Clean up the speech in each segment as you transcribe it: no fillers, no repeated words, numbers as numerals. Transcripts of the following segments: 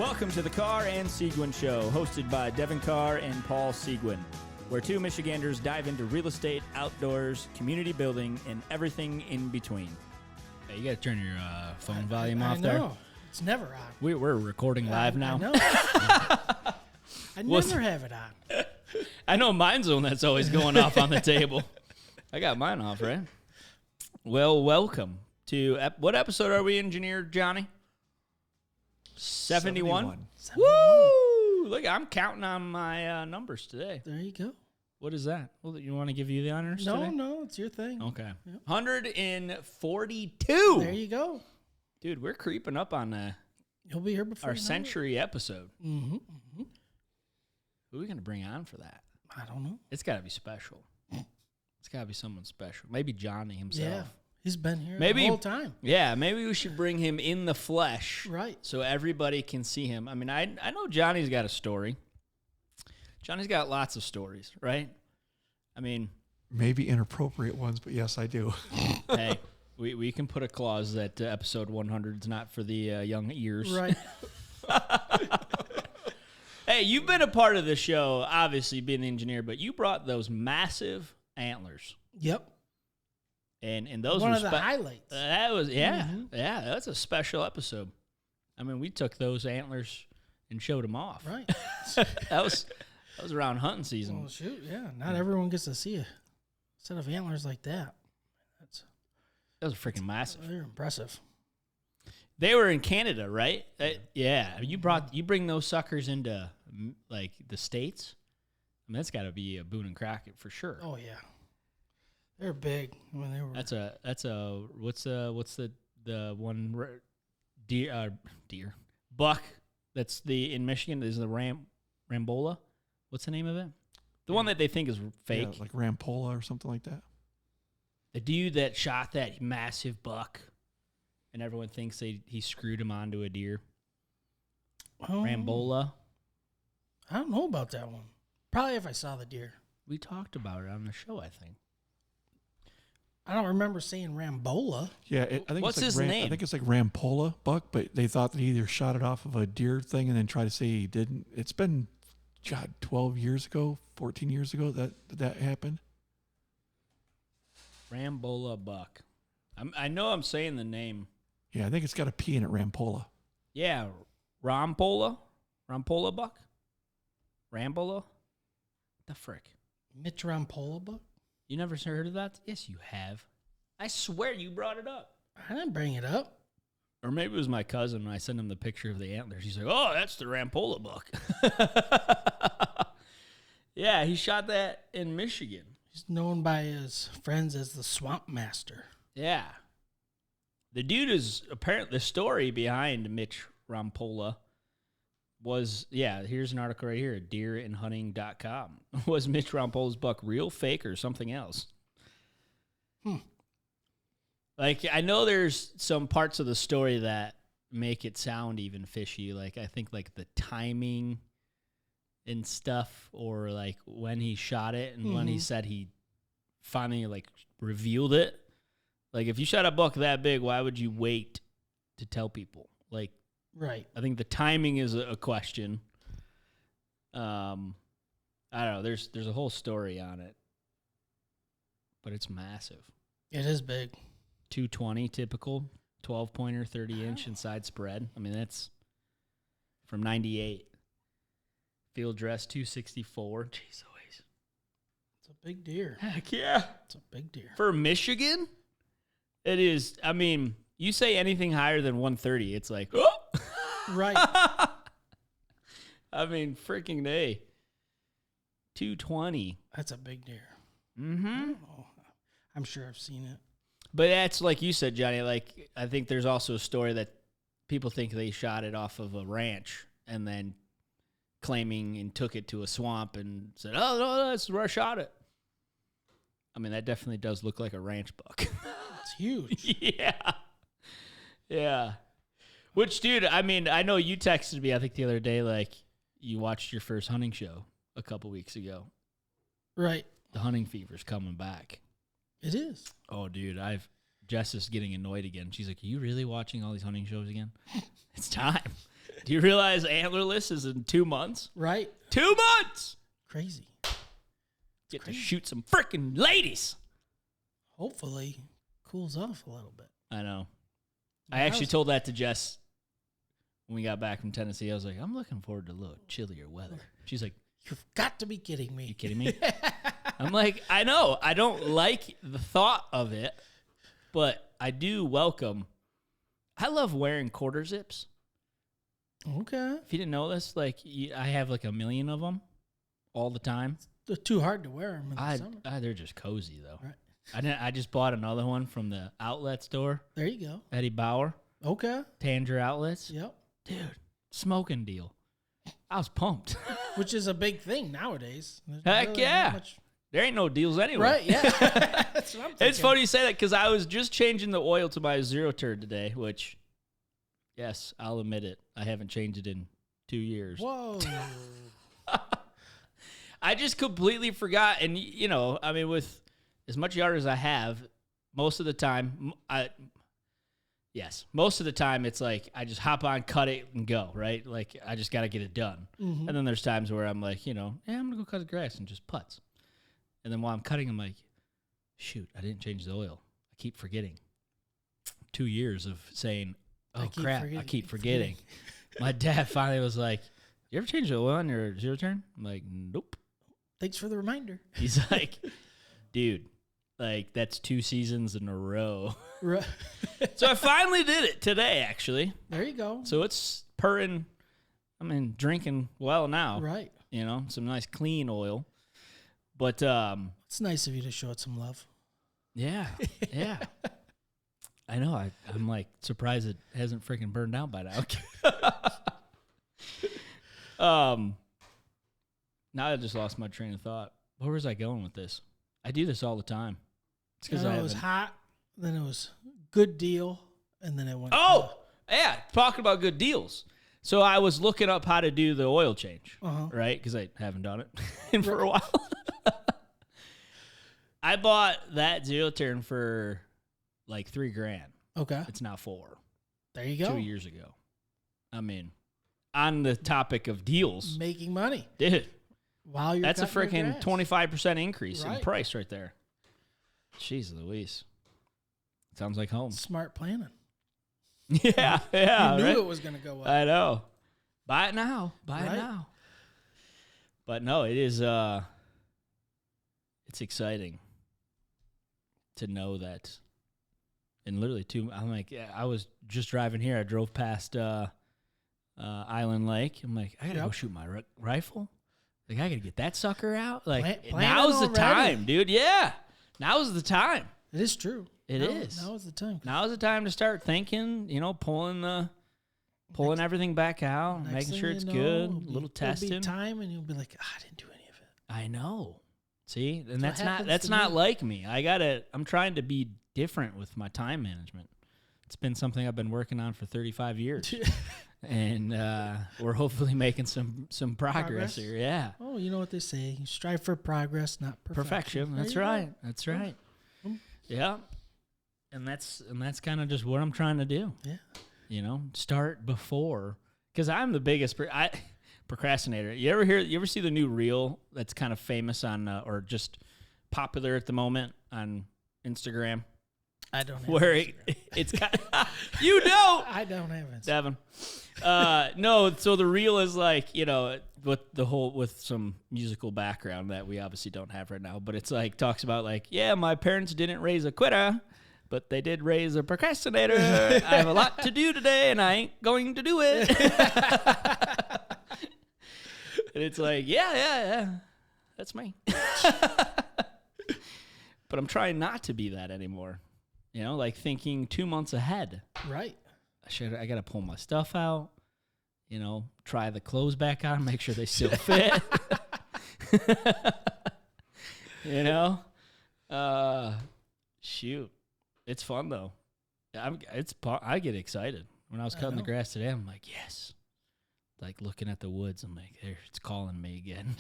Welcome to the Carr and Seguin Show, hosted by Devon Carr and Paul Seguin, where two Michiganders dive into real estate, outdoors, community building, and everything in between. Hey, you got to turn your phone volume off there. I know. It's never on. We're recording live now. I know. I never have it on. I know mine's the one that's always going off on the table. I got mine off, right? Well, welcome to what episode are we, Engineer Johnny? 71? Woo! Look, I'm counting on my numbers today. There you go. What is that? Well, you want to give you the honors today? No, it's your thing. Okay. Yep. 142. There you go. Dude, we're creeping up on You'll be here before our century episode. Mm-hmm. Mm-hmm. Who are we going to bring on for that? I don't know. It's got to be special. It's got to be someone special. Maybe Johnny himself. Yeah, he's been here Maybe, the whole time. Yeah, maybe we should bring him in the flesh. Right. So everybody can see him. I mean, I know Johnny's got a story. Johnny's got lots of stories, right? I mean. Maybe inappropriate ones, but yes, I do. Hey, we can put a clause that episode 100 is not for the young ears. Right. Hey, you've been a part of the show, obviously being the engineer, but you brought those massive antlers. Yep. And those one were of the highlights. That was that's a special episode. I mean, we took those antlers and showed them off. Right. that was around hunting season. Well, shoot, yeah. Not everyone gets to see a set of antlers like that. That was freaking massive. They're impressive. They were in Canada, right? Yeah. You bring those suckers into like the States. I mean, that's got to be a Boone and Crockett for sure. Oh yeah. They're big. I mean, they were. That's a what's the one deer buck that's in Michigan is the Rambola. What's the name of it? The one that they think is fake, Yeah, like Rampola or something like that. The dude that shot that massive buck, and everyone thinks he screwed him onto a deer. Oh, Rambola. I don't know about that one. Probably if I saw the deer. We talked about it on the show, I think. I don't remember seeing Rambola. Yeah, I think What's it's like his name? I think it's like Rampola buck, but they thought that he either shot it off of a deer thing and then tried to say he didn't. It's been, 12 years ago, 14 years ago that happened. Rambola buck. I know I'm saying the name. Yeah, I think it's got a P in it, Rampola. Yeah, Rampola buck. Rambola. The frick. Mitch Rampola book? You never heard of that? Yes, you have. I swear you brought it up. I didn't bring it up. Or maybe it was my cousin when I sent him the picture of the antlers. He's like, oh, that's the Rampola buck. Yeah, he shot that in Michigan. He's known by his friends as the Swamp Master. Yeah. The dude is apparently the story behind Mitch Rampola was, here's an article right here, deerandhunting.com. Was Mitch Rampola's buck real, fake, or something else? Like, I know there's some parts of the story that make it sound even fishy. Like, I think, like, the timing and stuff, or, like, when he shot it and when he said he finally, like, revealed it. Like, if you shot a buck that big, why would you wait to tell people? Like, Right. I think the timing is a question. I don't know. There's a whole story on it, but it's massive. It is big. 220 typical, 12-pointer, 30-inch inside spread. I mean, that's from 98. Field dress 264. Jeez Louise. It's a big deer. Heck yeah. It's a big deer. For Michigan, it is. I mean, you say anything higher than 130, it's like, oh! Right. I mean, freaking day. 220. That's a big deer. Mm-hmm. Oh, I'm sure I've seen it. But that's like you said, Johnny. Like, I think there's also a story that people think they shot it off of a ranch and then claiming and took it to a swamp and said, oh, no, that's where I shot it. I mean, that definitely does look like a ranch buck. It's huge. Yeah. Yeah. Which, dude, I mean, I know you texted me, I think, the other day, like, you watched your first hunting show a couple weeks ago. Right. The hunting fever's coming back. It is. Oh, dude, Jess is getting annoyed again. She's like, are you really watching all these hunting shows again? It's time. Do you realize antlerless is in 2 months? Right? 2 months! Crazy. Get to shoot some freaking ladies. Hopefully, cools off a little bit. I know. I actually told that to Jess when we got back from Tennessee. I was like, I'm looking forward to a little chillier weather. She's like, You've got to be kidding me. you kidding me? I'm like, I know. I don't like the thought of it, but I do welcome. I love wearing quarter zips. Okay. If you didn't know this, like I have like a million of them all the time. They're too hard to wear them in the summer. They're just cozy though. Right. I just bought another one from the outlet store. There you go. Eddie Bauer. Okay. Tanger Outlets. Yep. Dude, smoking deal. I was pumped. Which is a big thing nowadays. There's Heck really yeah. not much- There ain't no deals anywhere. Right, yeah. That's what I'm thinking. It's funny you say that because I was just changing the oil to my zero turn today, which, yes, I'll admit it. I haven't changed it in 2 years. Whoa. I just completely forgot. And, you know, I mean, with as much yard as I have, most of the time, most of the time it's like I just hop on, cut it, and go, right? Like, I just got to get it done. Mm-hmm. And then there's times where I'm like, you know, I'm going to go cut the grass and just putts. And then while I'm cutting, I'm like, shoot, I didn't change the oil. I keep forgetting. 2 years of saying, oh, crap, I keep forgetting. My dad finally was like, you ever change the oil on your zero turn? I'm like, nope. Thanks for the reminder. He's like, dude, like, that's 2 seasons in a row. Right. So I finally did it today, actually. There you go. So it's purring. I mean, drinking well now. Right. You know, some nice clean oil. But it's nice of you to show it some love. yeah, yeah. I know. I'm like surprised it hasn't freaking burned out by now. Now I just lost my train of thought. Where was I going with this? I do this all the time. It's because it was hot, then it was good deal, and then it went. Oh, yeah. Talking about good deals. So I was looking up how to do the oil change, right? Because I haven't done it for a while. I bought that zero turn for like $3,000. Okay. It's now $4,000. There you go. 2 years ago. I mean, on the topic of deals, Making money. dude, While you're that's a cutting your freaking grass. 25% increase in Right. price right there. Jeez Louise. Sounds like home. Smart planning. Yeah, yeah. You knew right? it was going to go up. I know. Buy it now. Buy it Right. now. But no, it is it's exciting to know that. And literally I'm like, yeah, I was just driving here. I drove past Island Lake. I'm like, I gotta go shoot my rifle. Like, I gotta get that sucker out. Like, now's the time, dude. Yeah, now's the time. It is true. It is. Now is the time. Now's the time to start thinking. You know, pulling everything back out, Next making thing sure you it's know, good, it'll a little be testing. time, and you'll be like, I didn't do any of it. I know. See, and That's what happens that's to not me. like me. I'm trying to be different with my time management. It's been something I've been working on for 35 years. And we're hopefully making some progress here. Yeah. Oh, you know what they say. You strive for progress, not perfection. That's There you right. go. That's right. Mm. Yeah. And that's kind of just what I'm trying to do. Yeah. You know, start before, because I'm the biggest procrastinator. You ever see the new reel that's kind of famous on or just popular at the moment on Instagram? I don't have Where it's kind of, you know, I don't have it. Devon. No, so the reel is like, you know, with some musical background that we obviously don't have right now, but it's like talks about like, yeah, my parents didn't raise a quitter, but they did raise a procrastinator. I have a lot to do today and I ain't going to do it. And it's like, yeah. That's me. But I'm trying not to be that anymore. You know, like thinking 2 months ahead. Right. I got to pull my stuff out, you know, try the clothes back on, make sure they still fit. You know? Shoot. It's fun though. I get excited. When I was cutting the grass today, I'm like, yes. Like looking at the woods, I'm like, there, it's calling me again.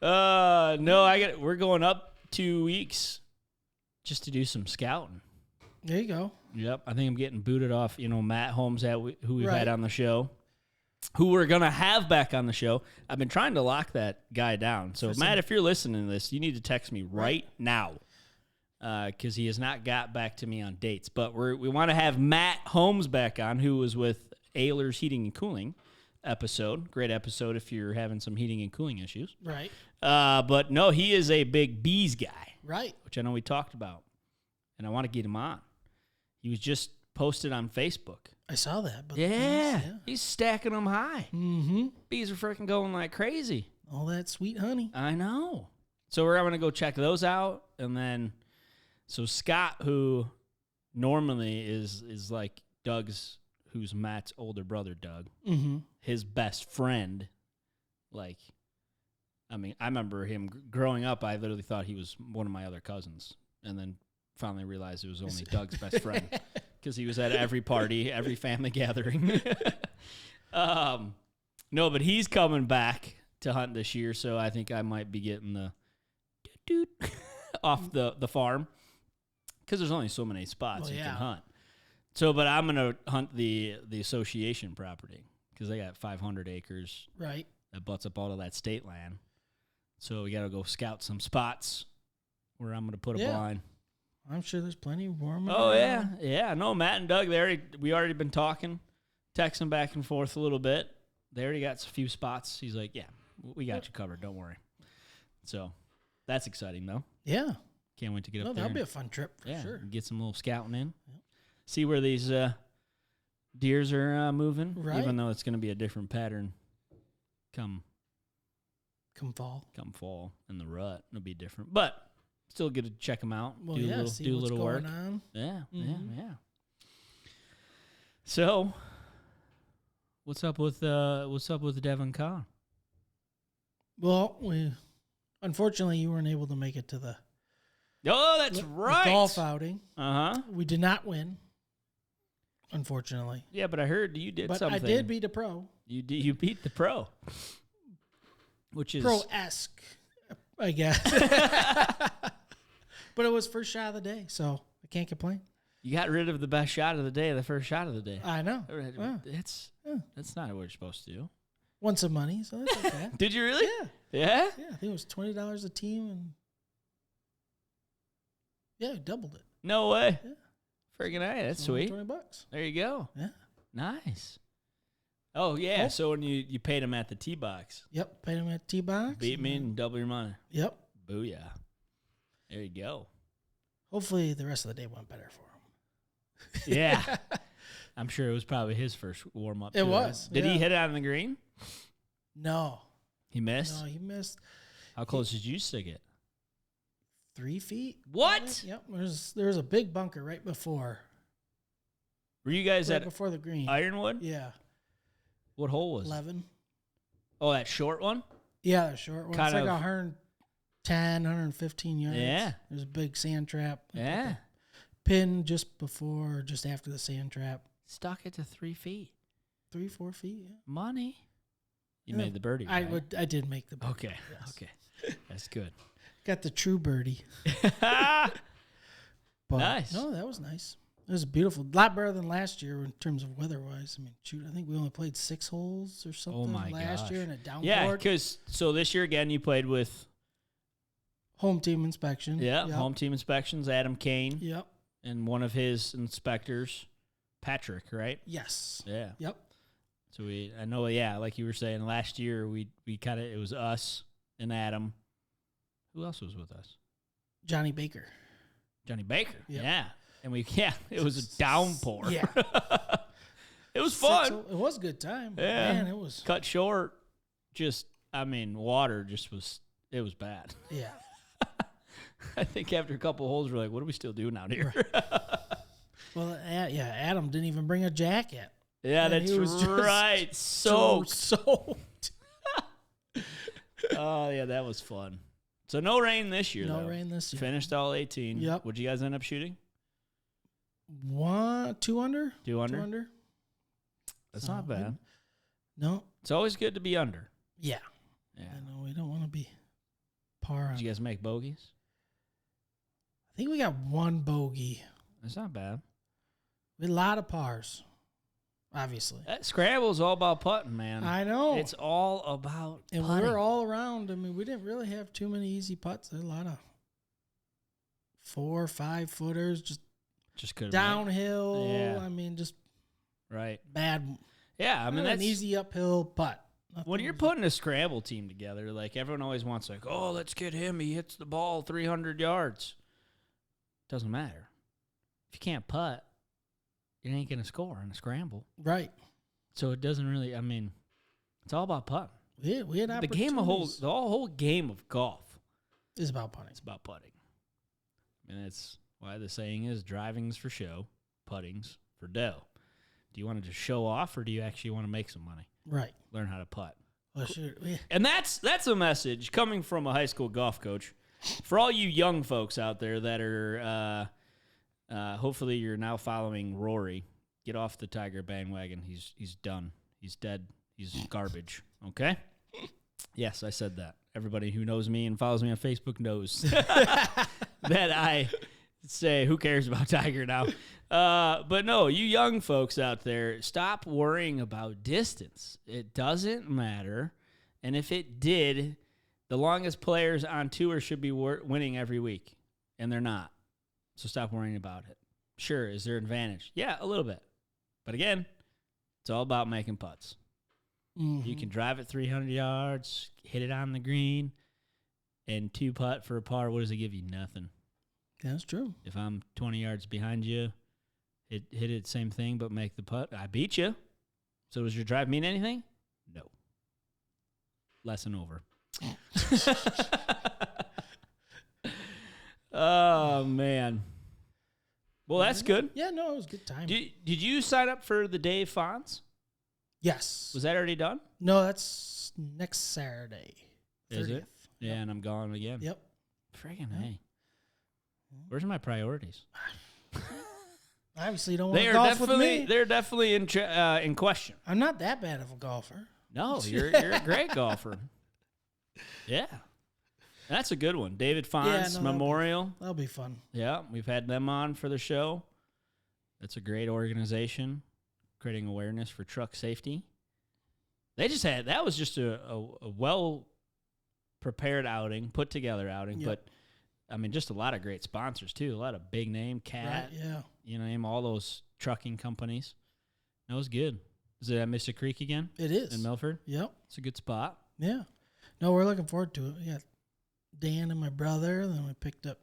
No, we're going up 2 weeks just to do some scouting. There you go. Yep, I think I'm getting booted off. Matt Holmes, who we've Right. had on the show, who we're gonna have back on the show. I've been trying to lock that guy down. So Matt, if you're listening to this, you need to text me right now, because he has not got back to me on dates. But we want to have Matt Holmes back on, who was with Ayler's Heating and Cooling episode. Great episode if you're having some heating and cooling issues. Right. But no, he is a big bees guy, Right. which I know we talked about, and I want to get him on. He was just posted on Facebook. I saw that. But Yeah, he's stacking them high. Mm-hmm. Bees are freaking going like crazy. All that sweet honey. I know. So we're going to go check those out. And then, so Scott, who normally is like who's Matt's older brother, Doug, Mm-hmm. his best friend. Like, I remember him growing up, I literally thought he was one of my other cousins. And then finally realized it was only Doug's best friend because he was at every party, every family gathering. No, but he's coming back to hunt this year, so I think I might be getting the doot off the farm because there's only so many spots you can hunt. So, but I'm gonna hunt the association property because they got 500 acres. Right. That butts up all of that state land. So we gotta go scout some spots where I'm gonna put a blind. I'm sure there's plenty warm. Oh yeah. No, Matt and Doug, we already been talking, texting back and forth a little bit. They already got a few spots. He's like, yeah, we got you covered. Don't worry. So that's exciting though. Yeah. Can't wait to get up there. That'll be a fun trip for sure. Get some little scouting in. Yep. See where these deers are moving. Right. Even though it's going to be a different pattern come fall in the rut. It'll be different. But still good to check them out. Well, do a see little what's work. going on. Yeah, Mm-hmm. yeah. So, what's up with Devon Paul? Well, unfortunately you weren't able to make it to the That's right. golf outing. Uh-huh. We did not win, unfortunately. Yeah, but I heard you did But something. I did beat a pro. You beat the pro, which is pro-esque, I guess. But it was first shot of the day, so I can't complain. You got rid of the best shot of the day, the first shot of the day. I know. That's not what we're supposed to do. Won some money, so that's okay. Did you really? Yeah. Yeah? Yeah, I think it was $20 a team, and yeah, doubled it. No way. Yeah. Friggin' A, that's So sweet. $20. There you go. Yeah. Nice. Oh, yeah. Oh. So when you paid him at the tee box, Yep, paid him at T-Box. beat me and double your money. Yep. Booyah. There you go. Hopefully the rest of the day went better for him. Yeah. I'm sure it was probably his first warm-up. It too, was, right? Did he yeah. hit it on the green? No. He missed? No, he missed How close did you stick it? 3 feet. What? Yep. There was a big bunker right before. Were you guys Right at before the green. Ironwood? Yeah. What hole was it? 11. Oh, that short one? Yeah, the short one. Kind It's like of- 110, 115 yards. Yeah. There's a big sand trap. Yeah. Pin just after the sand trap. Stuck it to 3 feet. 3-4 feet. Yeah. Money. You Yeah. made the birdie, right? I did make the birdie. Okay. Yes. Okay. That's good. Got the true birdie. But Nice. No, that was nice. It was beautiful. A lot better than last year in terms of weather-wise. I mean, shoot, I think we only played 6 holes or something my last gosh. year in a downpour. Yeah, because so this year again you played with Home team inspection. Yep. home team inspections, Adam Kane, Yep. and one of his inspectors, Patrick, right? Yes. Yeah. Yep. So I know, like you were saying, last year we kind of, it was us and Adam. Who else was with us? Johnny Baker. Johnny Baker. Yep. Yeah. And it was a downpour. Yeah. It was fun. It was a good time. Yeah. Man, it was. Cut short. Water just was, it was bad. Yeah. I think after a couple holes, we're like, what do we still doing out here? Well, yeah, Adam didn't even bring a jacket. Yeah, And that's he was just right. Soaked. Soaked. Oh, yeah, that was fun. So no rain this year, No though. rain this year. Finished all 18. Yep. What'd you guys end up shooting? 2 under? 2 under? 2 under. That's So, not bad. No. It's always good to be under. Yeah. Yeah. I know we don't want to be par on. Did you guys make bogeys? I think we got 1 bogey. That's not bad. A lot of pars, obviously. That scramble is all about putting, man. I know. It's all about and putting. we're all around. I mean, we didn't really have too many easy putts. There's a lot of 4 or 5 footers, just couldn't downhill. Yeah. I mean, just right. bad. Yeah, I mean, that's an easy uphill putt. when you're putting a scramble team together, like everyone always wants, like, oh, let's get him. He hits the ball 300 yards. Doesn't matter. If you can't putt, you ain't going to score in a scramble. Right. So it doesn't really, I mean, it's all about putting. We had The whole game of golf is about putting. It's about putting. And that's why the saying is driving's for show, putting's for dough. Do you want to just show off or do you actually want to make some money? Right. Learn how to putt. Well, shoot. And that's a message coming from a high school golf coach. For all you young folks out there that are, hopefully you're now following Rory. Get off the Tiger bandwagon. He's done. He's dead. He's garbage. Okay? Yes, I said that. Everybody who knows me and follows me on Facebook knows that I say, who cares about Tiger now? But no, you young folks out there, stop worrying about distance. It doesn't matter. And if it did, the longest players on tour should be winning every week, and they're not. So stop worrying about it. Sure, is there an advantage? Yeah, a little bit. But again, it's all about making putts. Mm-hmm. You can drive it 300 yards, hit it on the green, and 2-putt for a par. What does it give you? Nothing. That's true. If I'm 20 yards behind you, hit it, same thing, but make the putt. I beat you. So does your drive mean anything? No. Lesson over. Oh, man. Well, that's good. Yeah, no, it was a good time. Did you sign up for the Dave Fonz? Yes. Was that already done? No, that's next Saturday. 30th. Is it? Yeah, and I'm gone again. Yep. Friggin' hey. Where's my priorities? Obviously, you don't want to golf with me. They're definitely in question. I'm not that bad of a golfer. No, you're a great golfer. Yeah. That's a good one. David Fonz Memorial. That'll be fun. Yeah, we've had them on for the show. That's a great organization, creating awareness for truck safety. That was just a well-prepared outing, put-together outing, Yep. but, I mean, just a lot of great sponsors, too. A lot of big name, Cat, Right, yeah. name all those trucking companies. That was good. Is it at Mystic Creek again? It is. In Milford? Yep. It's a good spot. Yeah. No, we're looking forward to it. We got Dan and my brother. Then we picked up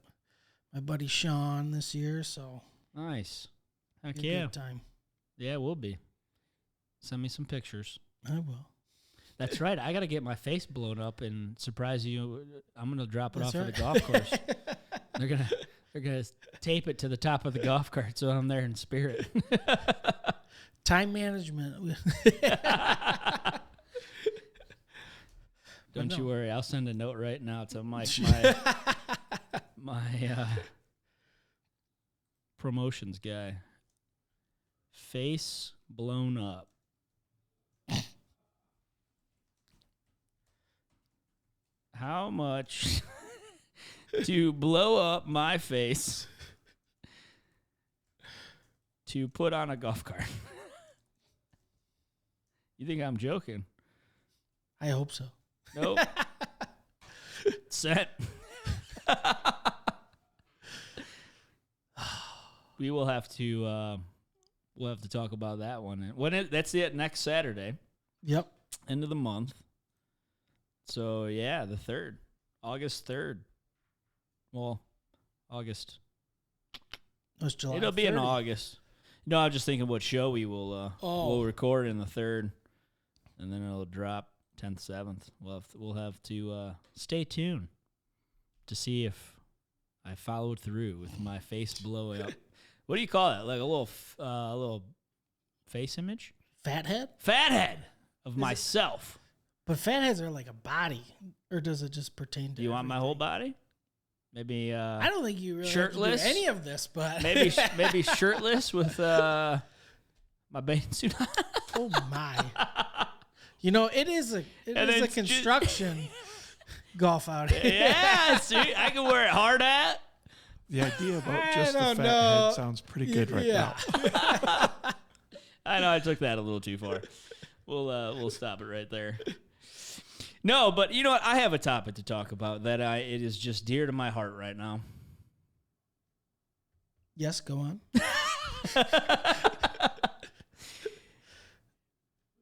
my buddy Sean this year. So Nice. Heck a yeah. good time. Yeah, it will be. Send me some pictures. I will. That's right. I got to get my face blown up and surprise you. I'm going to drop it That's off right. at the golf course. They're gonna tape it to the top of the golf cart so I'm there in spirit. Time management. Don't you worry. I'll send a note right now to Mike, my promotions guy. Face blown up. How much to blow up my face to put on a golf cart? You think I'm joking? I hope so. Nope. Set. We will have to talk about that one. That's it next Saturday. Yep. End of the month. So yeah, the 3rd. August 3rd. Well, August. It was July. It'll be 30th. in August. No, I'm just thinking what show we will we'll record in the 3rd, and then it'll drop 10th, 7th. We'll have to stay tuned to see if I followed through with my face blowing up. What do you call that? Like a little face image? Fathead? Fathead of myself. But fatheads are like a body, or does it just pertain to? Do you want my whole body? Maybe I don't think you really shirtless? have to do any of this, but maybe shirtless with my bathing suit on. Oh my! You know, it is a construction golf outing. Yeah, see, I can wear it hard hat, The idea about just the don't fat know. head sounds pretty good right now. I know I took that a little too far. We'll stop it right there. No, but you know what? I have a topic to talk about that it is just dear to my heart right now. Yes, go on.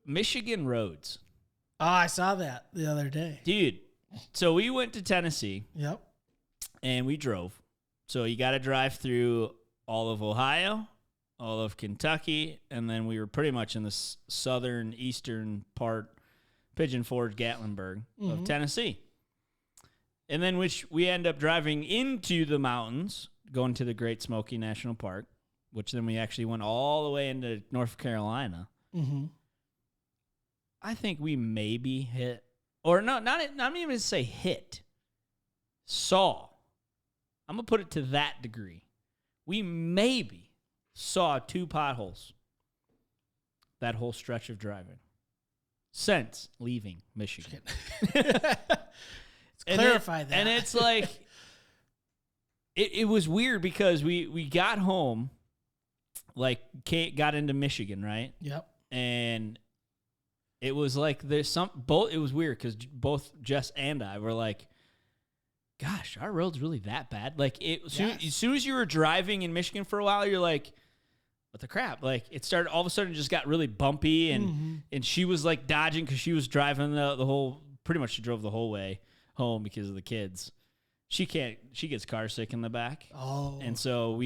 Michigan roads. Oh, I saw that the other day. Dude, so we went to Tennessee Yep. and we drove. So you got to drive through all of Ohio, all of Kentucky, and then we were pretty much in the southern, eastern part, Pigeon Forge, Gatlinburg of Tennessee. And then we end up driving into the mountains, going to the Great Smoky National Park, which then we actually went all the way into North Carolina. Mm-hmm. I think we maybe hit, or no, not even to say hit, saw. I'm going to put it to that degree. We maybe saw 2 potholes that whole stretch of driving since leaving Michigan. Clarify that. And it's like, it was weird because we got home, like, got into Michigan, right? Yep. And it was like it was weird because both Jess and I were like, gosh, our road's really that bad? Like, as soon as you were driving in Michigan for a while, you're like, what the crap? Like, it started, all of a sudden, it just got really bumpy, and she was, like, dodging because she was driving the whole, pretty much she drove the whole way home because of the kids. She gets car sick in the back. Oh. And so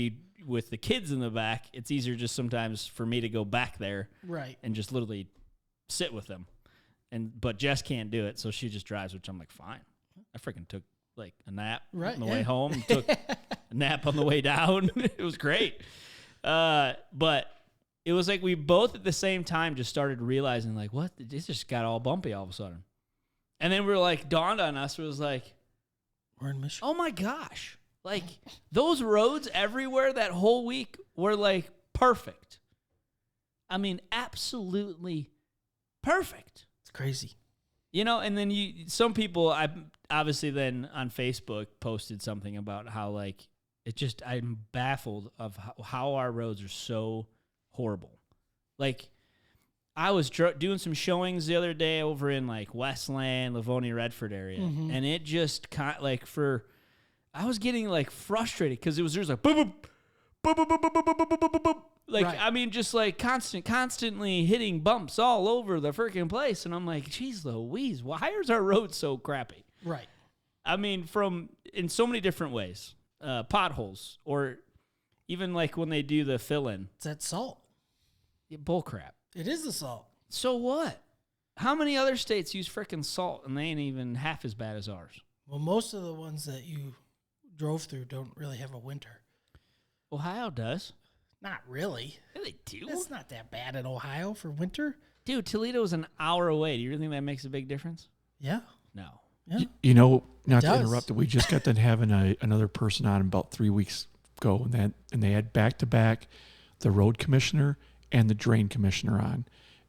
with the kids in the back, it's easier just sometimes for me to go back there. Right. And just literally sit with them. But Jess can't do it, so she just drives, which I'm like, fine. I freaking took like a nap on the way home, took a nap on the way down. It was great. But it was like we both at the same time just started realizing, like, what? This just got all bumpy all of a sudden. And then we were like, dawned on us, it was like, we're in Michigan. oh my gosh. Like, those roads everywhere that whole week were like perfect. I mean, absolutely perfect. It's crazy. You know, and then some people, I obviously then on Facebook posted something about how, like, I'm baffled of how our roads are so horrible. Like, I was doing some showings the other day over in, like, Westland, Livonia, Redford area, and it just I was getting, like, frustrated because there's like boop boop boop boop boop boop boop boop boop boop boop. Like, Right. I mean, just like constantly hitting bumps all over the freaking place, and I'm like, geez Louise, why is our road so crappy? Right. I mean, in so many different ways, potholes, or even like when they do the fill-in, It's that salt. bull crap. It is the salt. So what? How many other states use freaking salt and they ain't even half as bad as ours? Well, most of the ones that you drove through don't really have a winter. Ohio does. Not really. Yeah, they do. It's not that bad in Ohio for winter. Dude, Toledo's an hour away. Do you really think that makes a big difference? Yeah. No. Yeah. You know, not to does. interrupt, we just got done having another person on about 3 weeks ago, and they had back to back the road commissioner and the drain commissioner on,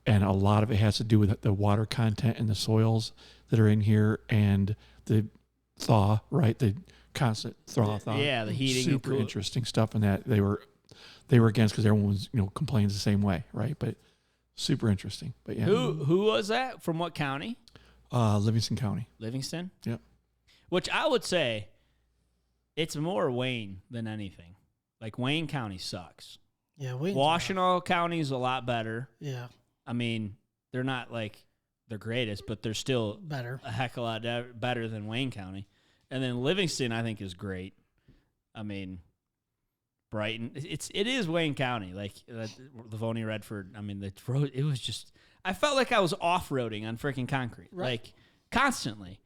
and a lot of it has to do with the water content in the soils that are in here and the thaw, right? The constant thaw. Yeah, the heating. Super interesting stuff, and that they were against because everyone was complains the same way, right? But super interesting. But yeah, Who was that? From what county? Livingston County. Livingston? Yep. Which I would say it's more Wayne than anything. Like, Wayne County sucks. Yeah. Washtenaw County is a lot better. Yeah. I mean, they're not like the greatest, but they're still Better. a heck of a lot better than Wayne County. And then Livingston, I think, is great. I mean, Brighton. It is Wayne County, like Livonia, Redford. I mean, the road. It was just. I felt like I was off-roading on freaking concrete, like constantly.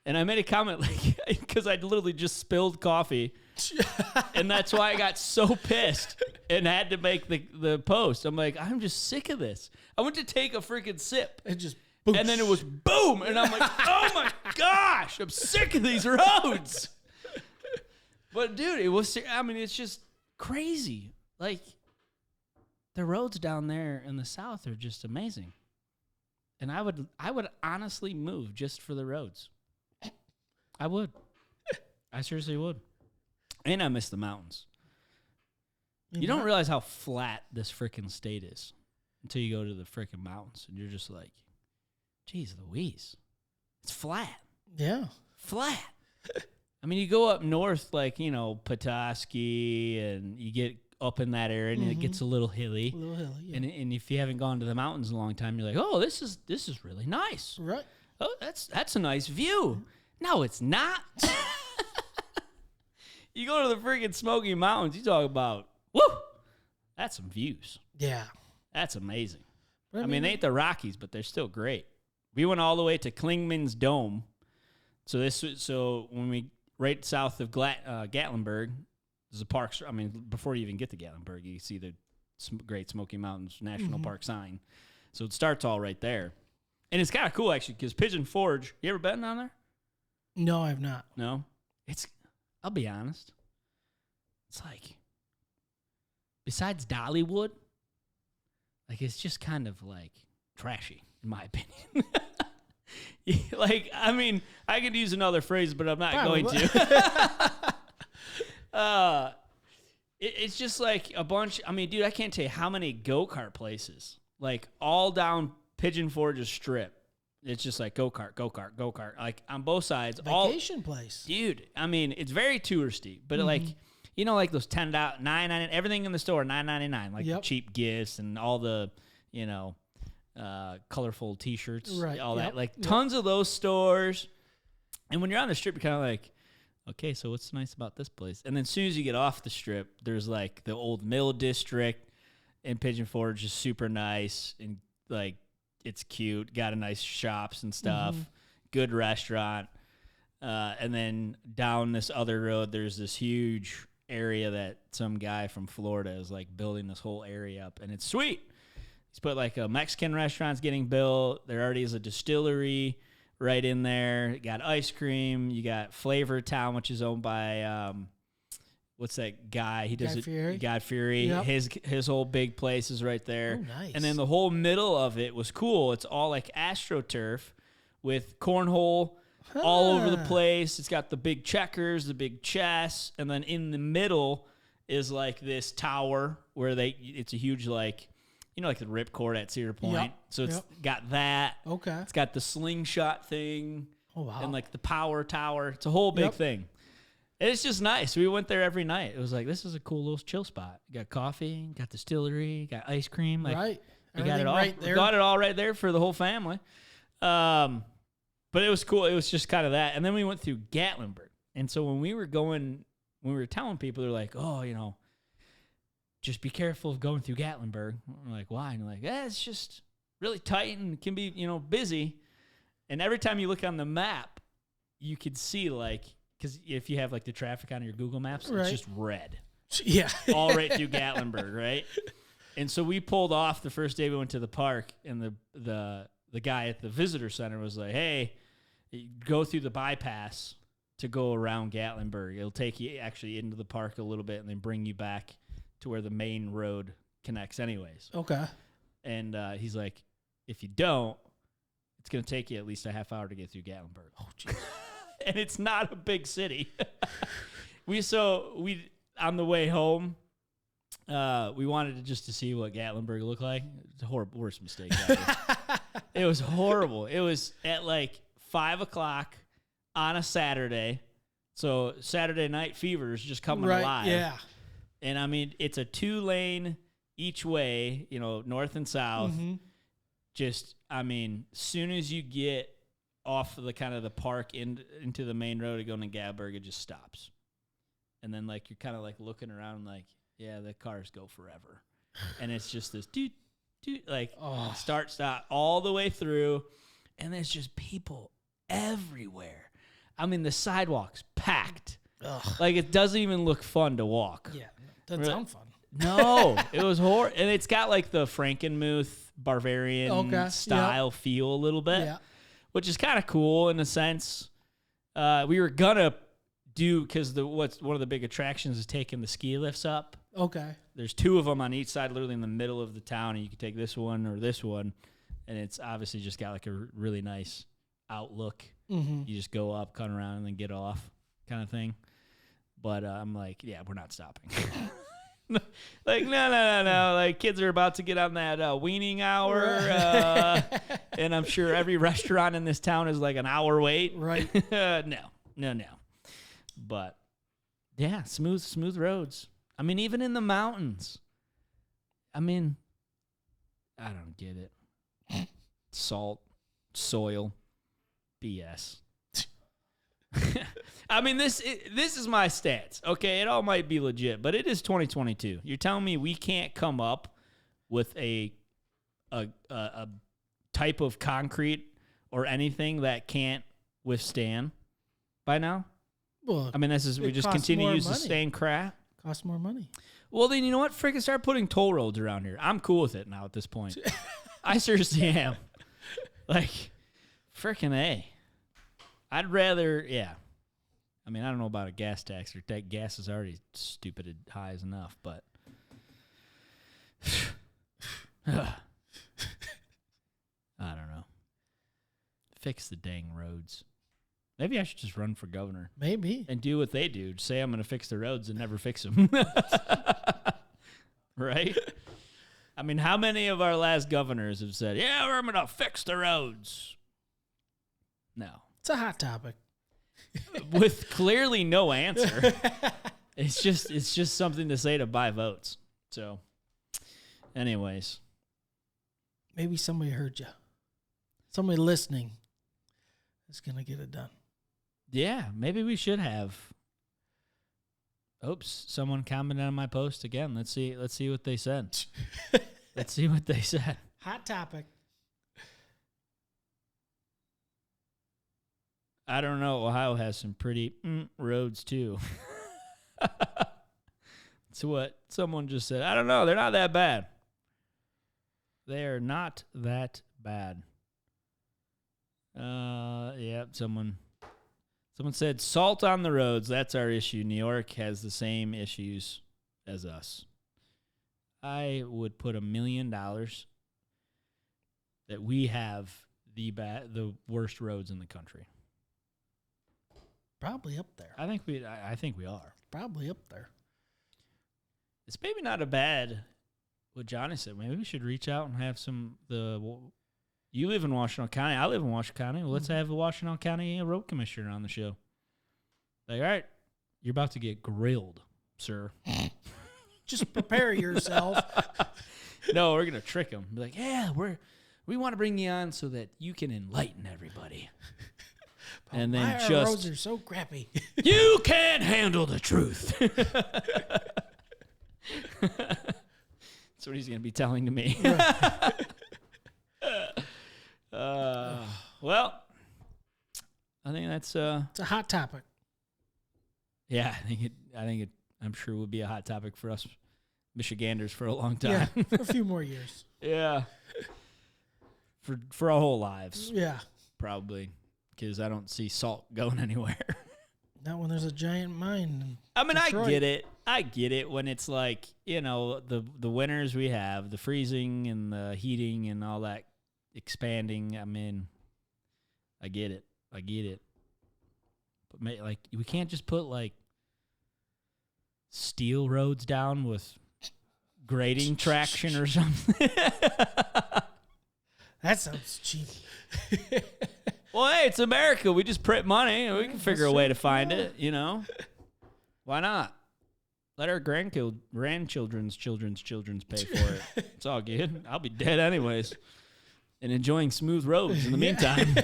And I made a comment, like, because I literally just spilled coffee, and that's why I got so pissed and had to make the post. I'm like, I'm just sick of this. I went to take a freaking sip, It just. and then it was boom, and I'm like, oh my gosh, I'm sick of these roads. But dude, it was. I mean, it's just crazy. Like, the roads down there in the South are just amazing, and I would honestly move just for the roads. I would. I seriously would. And I miss the mountains. You don't realize how flat this freaking state is until you go to the freaking mountains. And you're just like, geez Louise. It's flat. Yeah. Flat. I mean, you go up north, like, you know, Petoskey, and you get up in that area, and it gets a little hilly. A little hilly, yeah. And if you haven't gone to the mountains in a long time, you're like, oh, this is really nice. Right. Oh, that's a nice view. No, it's not. You go to the freaking Smoky Mountains, you talk about, woo, that's some views. Yeah. That's amazing. But I mean, they ain't the Rockies, but they're still great. We went all the way to Klingman's Dome. So when we right south of Gatlinburg, there's a park. I mean, before you even get to Gatlinburg, you see the Great Smoky Mountains National Park sign. So it starts all right there, and it's kind of cool actually because Pigeon Forge. You ever been down there? No, I've not. No. I'll be honest. It's like besides Dollywood, like it's just kind of like trashy in my opinion. Like, I mean, I could use another phrase, but I'm not going to. It's just like a bunch. I mean, dude, I can't tell you how many go-kart places, like all down Pigeon Forge's strip. It's just like go-kart, go-kart, go-kart, like on both sides. Vacation place. Dude, I mean, it's very touristy, but like, you know, like those $10, $9.99, everything in the store, $9.99, like cheap gifts and all the, you know, colorful T-shirts, right? All that, like tons of those stores. And when you're on the strip, you're kind of like, okay, so what's nice about this place? And then as soon as you get off the strip, there's like the old mill district in Pigeon Forge is super nice and like it's cute. Got a nice shops and stuff. Good restaurant. And then down this other road, there's this huge area that some guy from Florida is like building this whole area up, and it's sweet. He's put like a Mexican restaurant's getting built. There already is a distillery right in there. You got ice cream. You got Flavor Town, which is owned by what's that guy? He does God Fury. Yep. His whole big place is right there. Oh, nice. And then the whole middle of it was cool. It's all like AstroTurf with cornhole all over the place. It's got the big checkers, the big chess, and then in the middle is like this tower where it's a huge like, you know, like the ripcord at Cedar Point. Yep. So it's got that. Okay. It's got the slingshot thing. Oh, wow. And like the power tower. It's a whole big thing. It's just nice. We went there every night. It was like, this is a cool little chill spot. You got coffee, got distillery, got ice cream. Like, right. We got it all right there. Got it all right there for the whole family. But it was cool. It was just kind of that. And then we went through Gatlinburg. And so when we were telling people, they're like, oh, you know, just be careful of going through Gatlinburg. We're like, why? And they're like, it's just really tight and can be, you know, busy. And every time you look on the map, you could see like, because if you have like the traffic on your Google Maps, it's just red. Yeah. All right through Gatlinburg, right? And so we pulled off the first day we went to the park, and the guy at the visitor center was like, hey, go through the bypass to go around Gatlinburg. It'll take you actually into the park a little bit and then bring you back to where the main road connects anyways. Okay. And he's like, if you don't, it's going to take you at least a half hour to get through Gatlinburg. Oh, jeez. And it's not a big city. we on the way home, we wanted to see what Gatlinburg looked like. It's a horrible, worst mistake ever. It was horrible. It was at like 5:00 on a Saturday. So Saturday Night Fever is just coming alive. Yeah. And I mean, it's a 2-lane each way, you know, north and south. Just, I mean, soon as you get off of the kind of the park into the main road to go into Gatlinburg, it just stops. And then like you're kind of like looking around like, yeah, the cars go forever. And it's just this like start, stop all the way through. And there's just people everywhere. I mean, the sidewalk's packed. Ugh. Like it doesn't even look fun to walk. Yeah. Doesn't sound fun. No, it was horrible. And it's got like the Frankenmuth Bavarian style feel a little bit, which is kind of cool in a sense. We were gonna do, because one of the big attractions is taking the ski lifts up. Okay. There's 2 of them on each side, literally in the middle of the town, and you can take this one or this one, and it's obviously just got like a really nice outlook. You just go up, cut around, and then get off, kind of thing. But I'm like, yeah, we're not stopping. Like, no. Like, kids are about to get on that weaning hour. And I'm sure every restaurant in this town is like an hour wait. Right. No. But, yeah, smooth roads. I mean, even in the mountains. I mean, I don't get it. Salt, soil, BS. I mean, this is my stats. Okay, it all might be legit, but it is 2022. You're telling me we can't come up with a type of concrete or anything that can't withstand by now? Well, I mean, we just costs continue to more use the money. same crap. Costs more money. Well, then you know what? Freaking start putting toll roads around here. I'm cool with it now at this point. I seriously am. Like, freaking A. I'd rather, yeah. I mean, I don't know about a gas tax. Or that gas is already stupid high as enough, but I don't know. Fix the dang roads. Maybe I should just run for governor. Maybe. And do what they do. Say I'm going to fix the roads and never fix them. Right? I mean, how many of our last governors have said, yeah, we're going to fix the roads? No. It's a hot topic. With clearly no answer. It's just something to say to buy votes. So, anyways. Maybe somebody heard you. Somebody listening is going to get it done. Yeah, maybe we should have. Oops, someone commented on my post again. Let's see what they said. Let's see what they said. Hot topic. I don't know. Ohio has some pretty roads too. That's what someone just said. I don't know. They're not that bad. They are not that bad. Yeah, someone said salt on the roads. That's our issue. New York has the same issues as us. I would put $1 million that we have the worst roads in the country. Probably up there. I think we are. Probably up there. It's maybe not a bad what Johnny said. Maybe we should reach out and have you live in Washington County. I live in Washington County. Well, let's have the Washington County road commissioner on the show. Like, all right, you're about to get grilled, sir. Just prepare yourself. No, we're gonna trick him. Be like, yeah, we want to bring you on so that you can enlighten everybody. And then Why our roads are so crappy. You can't handle the truth. That's what he's going to be telling to me. Well, I think that's It's a hot topic. Yeah, I'm sure will be a hot topic for us Michiganders for a long time. Yeah, for a few more years. Yeah. For our whole lives. Yeah. Probably. Because I don't see salt going anywhere. Not when there's a giant mine. I mean, Detroit. I get it when it's like, the winters we have, the freezing and the heating and all that expanding. I mean, I get it. But we can't just put steel roads down with grading traction or something. That sounds cheap. Well, hey, it's America. We just print money, and we can figure a way to find it, Why not? Let our grandchildren's children's pay for it. It's all good. I'll be dead anyways. And enjoying smooth roads in the meantime.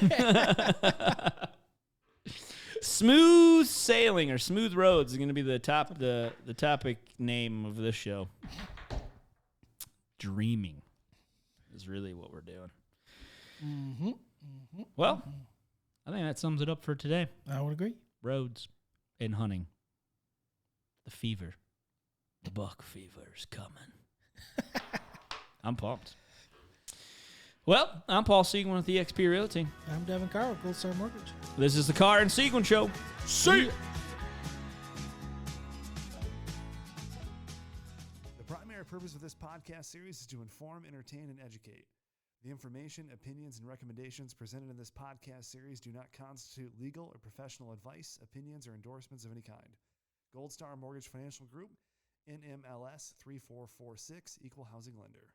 Smooth sailing or smooth roads is going to be the topic name of this show. Dreaming is really what we're doing. Mm-hmm. Well, I think that sums it up for today. I would agree. Roads and hunting. The fever. The buck fever's coming. I'm pumped. Well, I'm Paul Seguin with EXP Realty. I'm Devon Paul with Gold Star Mortgage. This is the Carr and Seguin Show. See ya. The primary purpose of this podcast series is to inform, entertain, and educate. The information, opinions, and recommendations presented in this podcast series do not constitute legal or professional advice, opinions, or endorsements of any kind. Gold Star Mortgage Financial Group, NMLS 3446, Equal Housing Lender.